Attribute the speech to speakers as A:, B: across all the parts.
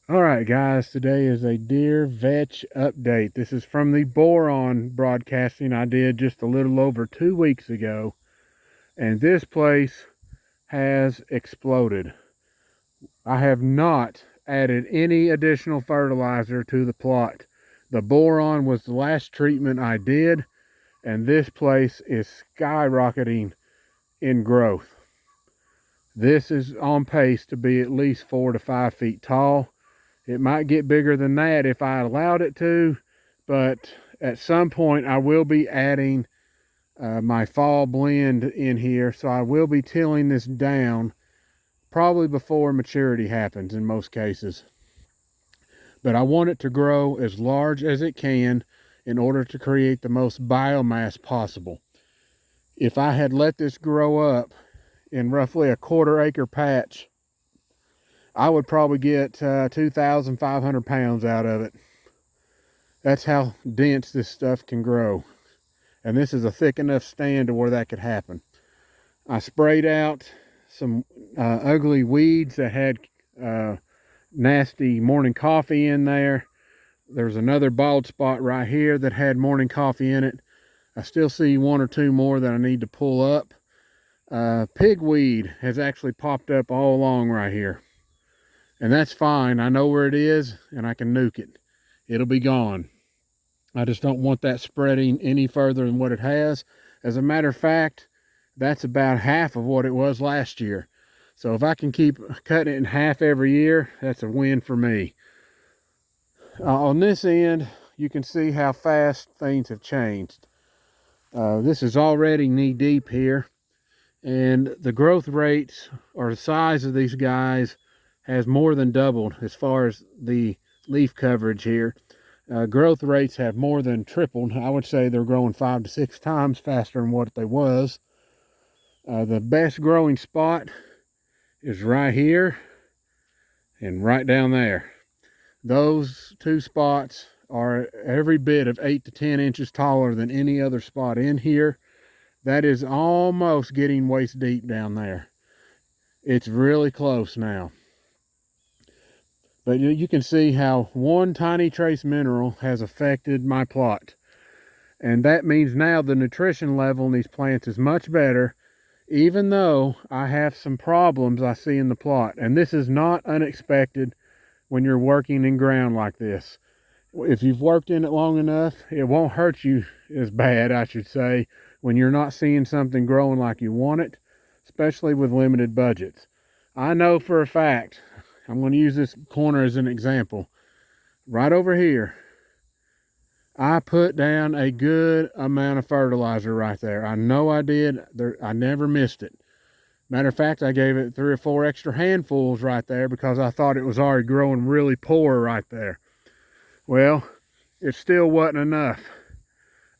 A: Alright guys, today is a Deer Vetch update. This is from the Boron broadcasting I did just a little over 2 weeks ago. And this place has exploded. I have not added any additional fertilizer to the plot. The Boron was the last treatment I did, and this place is skyrocketing in growth. This is on pace to be at least 4 to 5 feet tall. It might get bigger than that if I allowed it to, but at some point I will be adding my fall blend in here, so I will be tilling this down probably before maturity happens in most cases. But I want it to grow as large as it can in order to create the most biomass possible. If I had let this grow up in roughly a 1/4 acre patch, I would probably get 2,500 pounds out of it. That's how dense this stuff can grow. And this is a thick enough stand to where that could happen. I sprayed out some ugly weeds that had nasty morning coffee in there. There's another bald spot right here that had morning coffee in it. I still see 1 or 2 more that I need to pull up. Pigweed has actually popped up all along right here. And that's fine. I know where it is and I can nuke it. It'll be gone. I just don't want that spreading any further than what it has. As a matter of fact, that's about half of what it was last year. So if I can keep cutting it in half every year, that's a win for me. On this end, you can see how fast things have changed. This is already knee deep here. And the growth rates or the size of these guys has more than doubled as far as the leaf coverage here. Growth rates have more than tripled. I would say they're growing 5 to 6 times faster than what they was. The best growing spot is right here and right down there. Those 2 spots are every bit of 8 to 10 inches taller than any other spot in here. That is almost getting waist deep down there. It's really close now. But you can see how one tiny trace mineral has affected my plot. And that means now the nutrition level in these plants is much better, even though I have some problems I see in the plot. And this is not unexpected when you're working in ground like this. If you've worked in it long enough, it won't hurt you as bad, I should say, when you're not seeing something growing like you want it, especially with limited budgets. I know for a fact, I'm going to use this corner as an example. Right over here, I put down a good amount of fertilizer right there. I know I did. I never missed it. Matter of fact, I gave it 3 or 4 extra handfuls right there because I thought it was already growing really poor right there. Well, it still wasn't enough.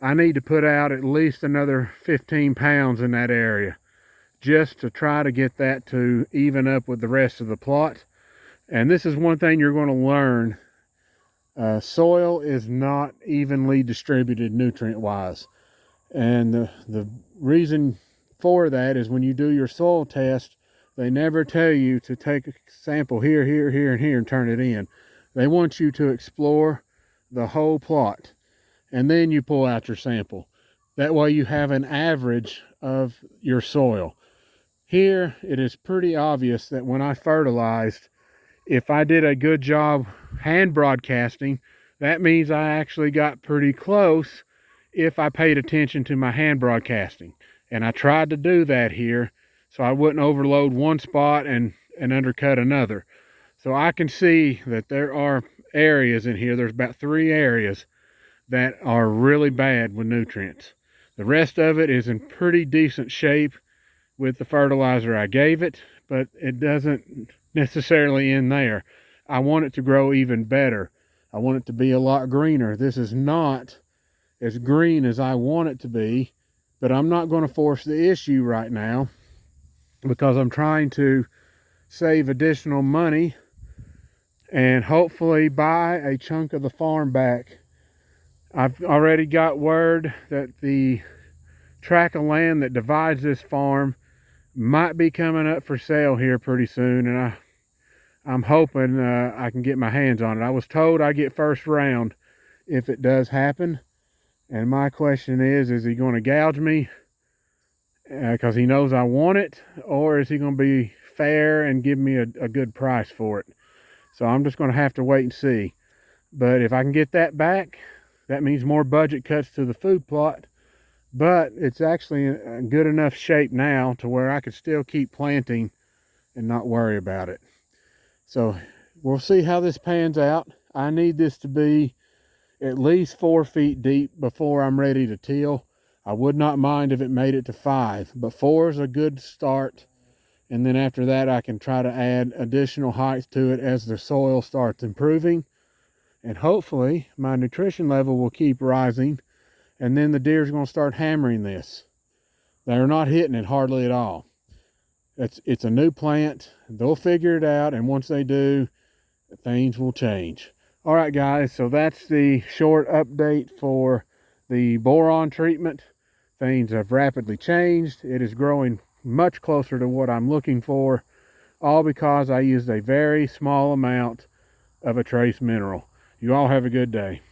A: I need to put out at least another 15 pounds in that area just to try to get that to even up with the rest of the plot. And this is one thing you're going to learn. Soil is not evenly distributed nutrient-wise. And the reason for that is when you do your soil test, they never tell you to take a sample here, here, here, and here and turn it in. They want you to explore the whole plot. And then you pull out your sample. That way you have an average of your soil. Here, it is pretty obvious that when I fertilized, if I did a good job hand broadcasting, that means I actually got pretty close if I paid attention to my hand broadcasting. And I tried to do that here so I wouldn't overload one spot and undercut another. So I can see that there are areas in here, there's about 3 areas that are really bad with nutrients. The rest of it is in pretty decent shape with the fertilizer I gave it, but it doesn't necessarily end there. I want it to grow even better. I want it to be a lot greener. This is not as green as I want it to be, but I'm not going to force the issue right now because I'm trying to save additional money and hopefully buy a chunk of the farm back. I've already got word that the tract of land that divides this farm might be coming up for sale here pretty soon, and I'm hoping I can get my hands on it. I was told I get first round if it does happen. And my question is he going to gouge me because he knows I want it? Or is he going to be fair and give me a good price for it? So I'm just going to have to wait and see. But if I can get that back, that means more budget cuts to the food plot. But it's actually in good enough shape now to where I could still keep planting and not worry about it. So we'll see how this pans out. I need this to be at least 4 feet deep before I'm ready to till. I would not mind if it made it to 5, but 4 is a good start. And then after that, I can try to add additional height to it as the soil starts improving. And hopefully my nutrition level will keep rising. And then the deer's going to start hammering this. They're not hitting it hardly at all. It's a new plant. They'll figure it out. And once they do, things will change. All right, guys. So that's the short update for the boron treatment. Things have rapidly changed. It is growing much closer to what I'm looking for, all because I used a very small amount of a trace mineral. You all have a good day.